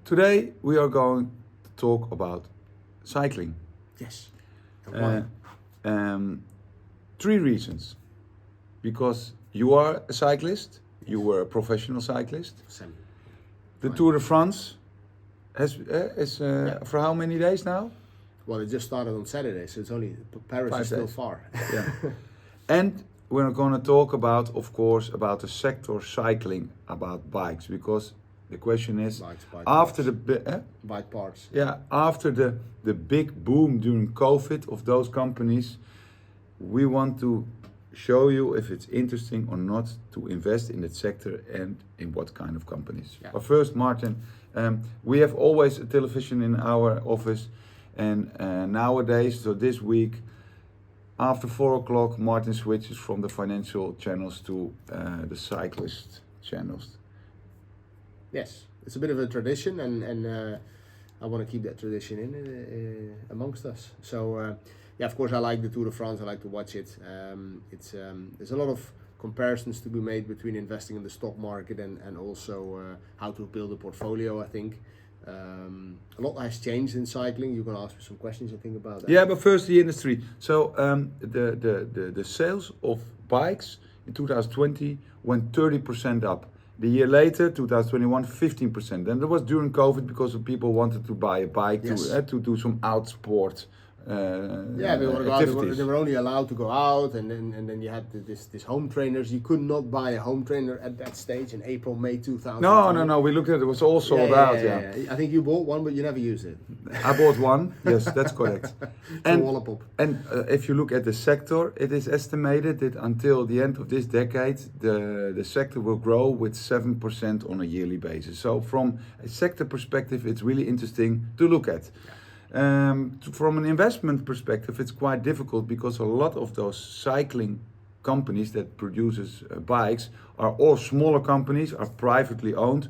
Today we are going to talk about cycling. Yes. And why? 3 reasons. Because you are a cyclist, you were a professional cyclist. Same. The Right. Tour de France is Yeah. for how many days now? Well, it just started on Saturday, so it's only Paris 5 is still days. far. Yeah. And we're going to talk about, of course, about the sector cycling, about bikes, because the question is, Bikes, after parts. the Bike parts. after the big boom during COVID of those companies, we want to show you if it's interesting or not to invest in that sector and in what kind of companies. Yeah. But first, Martin, we have always a television in our office, and nowadays, so this week, after 4 o'clock, Martin switches from the financial channels to the cyclist channels. Yes, it's a bit of a tradition, and I want to keep that tradition amongst us. So, yeah, of course, I like the Tour de France. I like to watch it. There's a lot of comparisons to be made between investing in the stock market and also how to build a portfolio. I think a lot has changed in cycling. You're going to ask me some questions, I think, about that. Yeah, but first the industry. So the sales of bikes in 2020 went 30% up. The year later, 2021, 15%. And that was during COVID because people wanted to buy a bike Yes. to do some out sport Yeah, they want to go out. activities. They were only allowed to go out, and then you had this home trainers. You could not buy a home trainer at that stage in April, May 2000. No. We looked at it. It was all sold out. Yeah. I think you bought one, but you never used it. I bought one. Yes, that's correct. And Wallapop. And if you look at the sector, it is estimated that until the end of this decade, the sector will grow with 7% on a yearly basis. So from a sector perspective, it's really interesting to look at. From an investment perspective, it's quite difficult because a lot of those cycling companies that produces bikes are all smaller companies, are privately owned,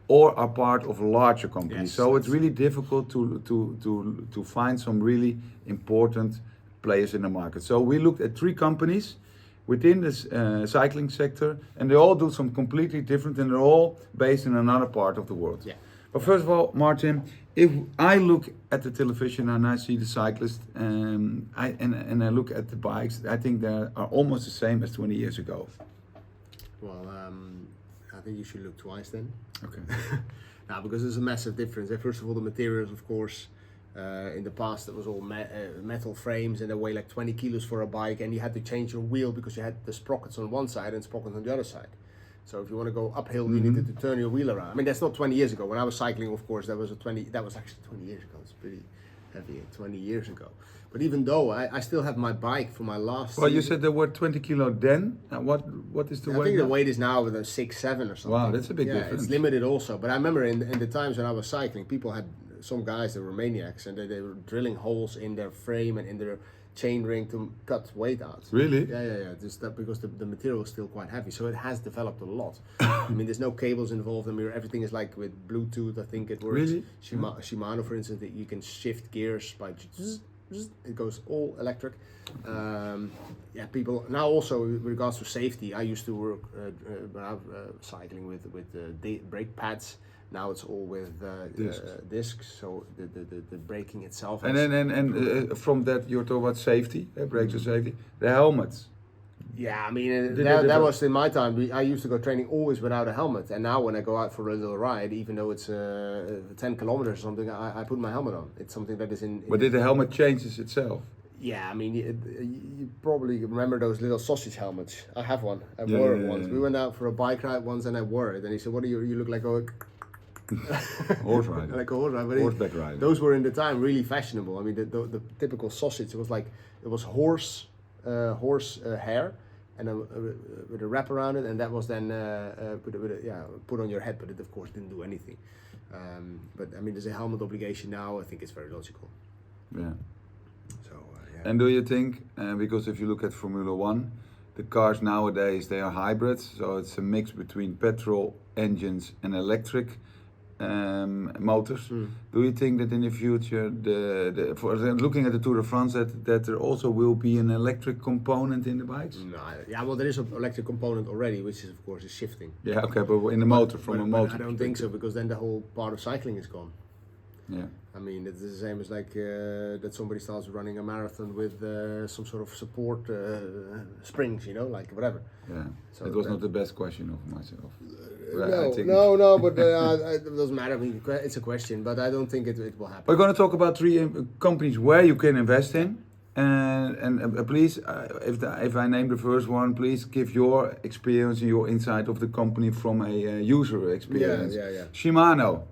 or are part of larger companies. Yes, So it's really difficult to find some really important players in the market. So we looked at 3 companies within this cycling sector, and they all do some completely different, and they're all based in another part of the world. Yeah. But first of all, Martin, if I look at the television and I see the cyclists, and I look at the bikes, I think they are almost the same as 20 years ago. Well, I think you should look twice then. Okay. Now, because there's a massive difference. First of all, the materials, of course. In the past, it was all metal frames, and they weigh like 20 kilos for a bike, and you had to change your wheel because you had the sprockets on one side and sprockets on the other side. So if you want to go uphill, you needed to turn your wheel around. I mean, that's not 20 years ago. When I was cycling, of course, that was actually 20 years ago. It's pretty heavy, 20 years ago. But even though I still have my bike for my last Well, you season. said there were 20 kilo then. What is the I weight think now? the weight is now with 6, 7 or something. Wow, that's a big yeah, difference. It's limited also. But I remember in the times when I was cycling, people had some guys that were maniacs, and they were drilling holes in their frame and in their chain ring to cut weight out. Really? Yeah. Just that because the material is still quite heavy, so it has developed a lot. I mean, there's no cables involved. I mean, everything is like with Bluetooth. I think it works. Really? Shimano, for instance, that you can shift gears by. It goes all electric. Yeah, people now also with regards to safety. I used to work when I was cycling with brake pads. Now it's all with discs, so the braking itself. And then from that you're talking about safety, brakes and safety. The helmets. Yeah, I mean Did that was in my time. I used to go training always without a helmet, and now when I go out for a little ride, even though it's 10 kilometers or something, I put my helmet on. It's something that is in. But did the helmet changes itself? Yeah, I mean, you probably remember those little sausage helmets. I have one. I wore it once. We went out for a bike ride once, and I wore it. And he said, "What do you look like a horse rider?" Like a horse rider. But Horseback rider. Those were in the time really fashionable. I mean, the typical sausage. It was horse hair, and with a wrap around it, and that was then put on your head. But it of course didn't do anything. But I mean, there's a helmet obligation now. I think it's very logical. Yeah. So. And do you think, because if you look at Formula 1, the cars nowadays, they are hybrids, so it's a mix between petrol engines and electric. motors. Do you think that in the future, looking at the Tour de France, that there also will be an electric component in the bikes? No, yeah, well, there is an electric component already, which is of course is shifting. Yeah, okay, but in the motor, from a But motor I don't think so, because then the whole part of cycling is gone. Yeah. I mean, it's the same as like that somebody starts running a marathon with some sort of support springs, you know, like whatever. Yeah, So it was that- not the best question of myself. No, but it doesn't matter. I mean, it's a question, but I don't think it will happen. We're going to talk about three companies where you can invest in, and please, if I name the first one, please give your experience and your insight of the company from a user experience. Yeah. Shimano.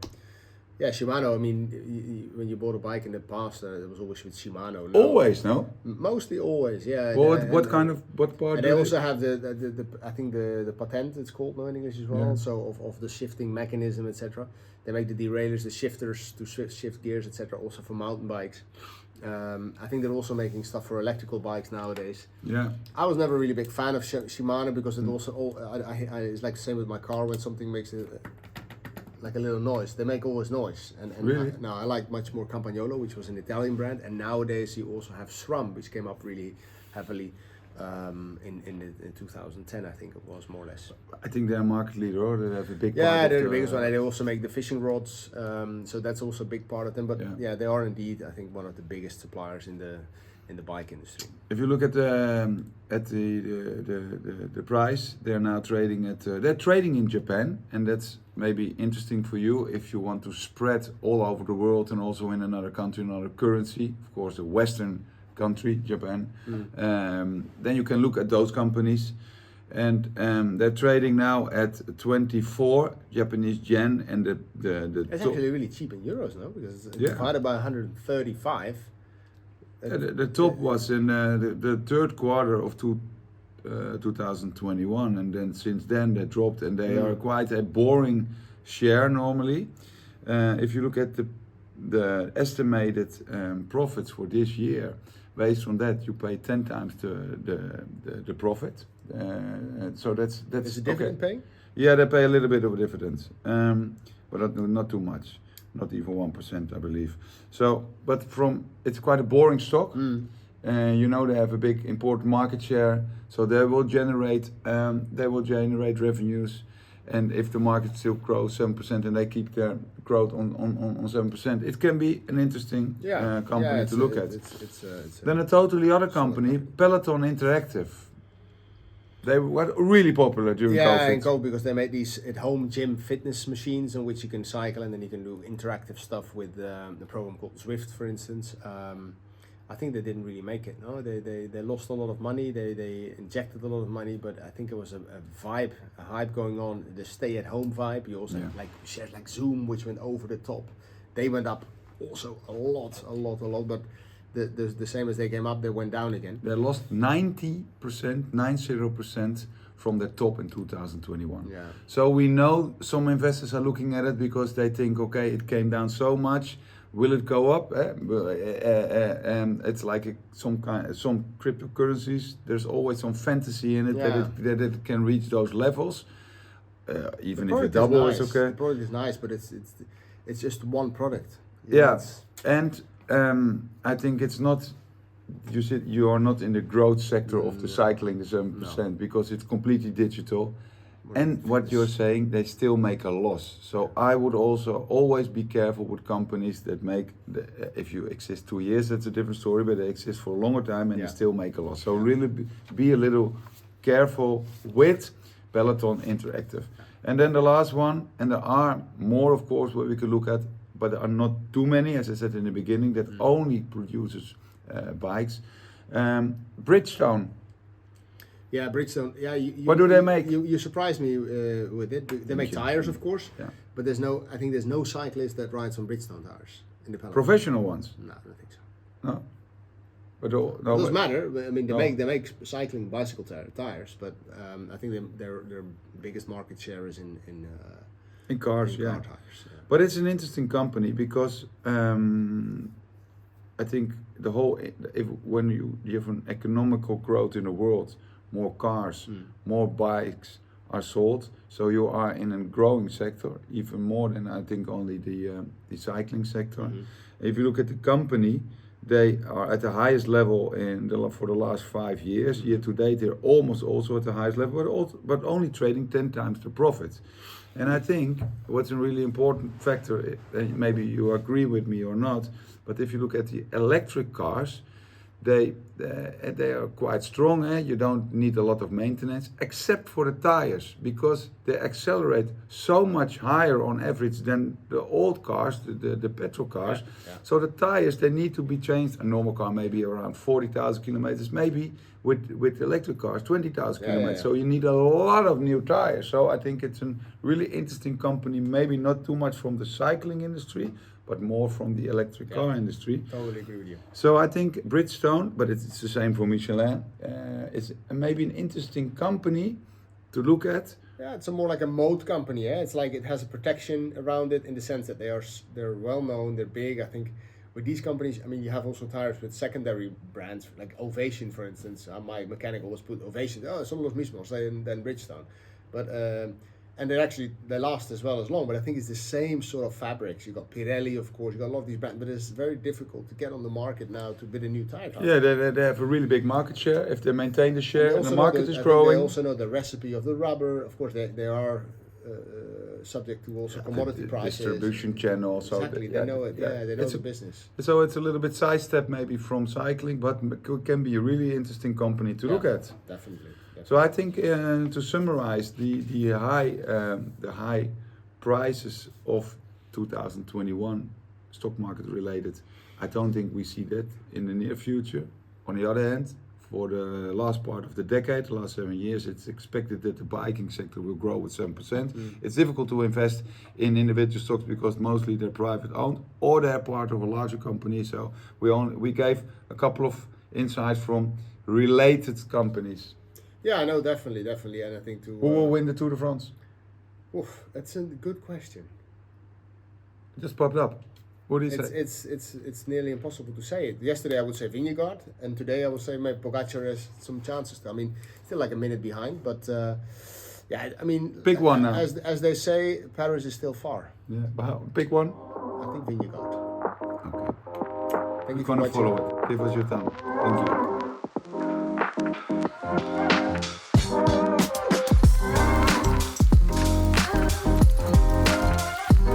Yeah, Shimano. I mean, when you bought a bike in the past, it was always with Shimano. Now, Always, no? mostly always, yeah. Well, And- what and- kind of what part? And do they also have the I think the patent, it's called now in English as well. Yeah. So of the shifting mechanism, etc. They make the derailleurs, the shifters to shift gears, etc. Also for mountain bikes. I think they're also making stuff for electrical bikes nowadays. Yeah. I was never a really big fan of Shimano because it also it's like the same with my car. When something makes like a little noise, they make always noise. And Really? now I like much more Campagnolo, which was an Italian brand, and nowadays you also have SRAM, which came up really heavily in 2010, I think it was, more or less. I think they're a market leader, or they have a big. Yeah, part they're of the biggest one. And they also make the fishing rods, so that's also a big part of them. But Yeah. yeah, they are indeed, I think, one of the biggest suppliers in the bike industry. If you look at the price, they're now trading at they're trading in Japan, and that's maybe interesting for you if you want to spread all over the world and also in another country, another currency. Of course, a Western country, Japan. Then you can look at those companies, and they're trading now at 24 Japanese yen, and It's actually really cheap in euros now, because it's Yeah. divided by 135. the top was in the third quarter of 2021, and then since then they dropped, and they are quite a boring share normally. If you look at the estimated profits for this year, based on that, you pay 10 times the profit. So that's Is it dividend paying? Yeah, they pay a little bit of a dividend, but not too much, not even 1%, I believe. So, but it's quite a boring stock. You know, they have a big important market share, so they will generate revenues. And if the market still grows 7% and they keep their growth on 7%, it can be an interesting company to look at. Then a totally other company, Peloton Interactive. They were really popular during COVID. And COVID, because they made these at-home gym fitness machines on which you can cycle, and then you can do interactive stuff with the program called Zwift, for instance. I think they didn't really make it. No, they lost a lot of money. They injected a lot of money, but I think it was a hype going on. The stay-at-home vibe. You also had shares like Zoom, which went over the top. They went up also a lot. But the same as they came up, they went down again. They lost 90% from the top in 2021. Yeah. So we know some investors are looking at it because they think, okay, it came down so much. Will it go up? It's like some cryptocurrencies. There's always some fantasy in it that it can reach those levels. Even if it double is okay. The product is nice, but it's just one product. And I think it's not. You said you are not in the growth sector of the cycling, the 7%, because it's completely digital. And what you're saying, they still make a loss. So I would also always be careful with companies that make, if you exist 2 years, that's a different story, but they exist for a longer time and they still make a loss. So really be a little careful with Peloton Interactive. And then the last one, and there are more, of course, what we could look at, but there are not too many, as I said in the beginning, that only produces bikes. Bridgestone. Yeah, Bridgestone. Yeah, What do they make? You surprised me with it. They make tires, of course. Yeah. But I think there's no cyclist that rides on Bridgestone tires in the Peloton. Professional ones? No, I don't think so. No. But It doesn't matter. I mean, they make cycling bicycle tires, but I think their biggest market share is in cars, car tires. Yeah. But it's an interesting company because I think when you have an economical growth in the world, more cars, more bikes, are sold. So you are in a growing sector, even more than I think only the cycling sector. If you look at the company, they are at the highest level for the last 5 years. Year to date, they're almost also at the highest level, but only trading 10 times the profit. And I think what's a really important factor, maybe you agree with me or not, but if you look at the electric cars, they are quite strong. You don't need a lot of maintenance, except for the tires, because they accelerate so much higher on average than the old cars, the petrol cars. So the tires, they need to be changed. A normal car maybe around 40,000 kilometers, maybe with electric cars 20,000 kilometers. So you need a lot of new tires. So I think it's a really interesting company, maybe not too much from the cycling industry, but more from the electric car industry. Totally agree with you. So I think Bridgestone, but it's the same for Michelin, it's maybe an interesting company to look at. Yeah, it's more like a mode company. It's like it has a protection around it in the sense that they're well known, they're big. I think with these companies, I mean, you have also tires with secondary brands like Ovation, for instance. My mechanic always put Ovation. Son los mismos than Bridgestone, but. And they last as well as long, but I think it's the same sort of fabrics. You got Pirelli, of course, you got a lot of these brands, but it's very difficult to get on the market now to bid a new tire. Yeah, they have a really big market share. If they maintain the share and the market is I growing. They also know the recipe of the rubber. Of course, they are subject to also commodity prices. Distribution channel. Exactly, they know it. They know the business. So it's a little bit sidestep maybe from cycling, but it can be a really interesting company to look at. Definitely. So I think to summarize the high prices of 2021 stock market related, I don't think we see that in the near future. On the other hand, for the last part of the decade, the last 7 years, it's expected that the biking sector will grow with 7%. It's difficult to invest in individual stocks because mostly they're private owned or they're part of a larger company. So we gave a couple of insights from related companies. Yeah, I know, definitely, and I think who will win the Tour de France? That's a good question. It just popped up. What do you say? It's nearly impossible to say it. Yesterday I would say Vingegaard, and today I would say maybe Pogacar has some chances. I mean, still like a minute behind, but yeah, I mean, pick one now. As they say, Paris is still far. Yeah, but pick one. I think Vingegaard. Okay. We're gonna follow it. Give us your time. Thank you.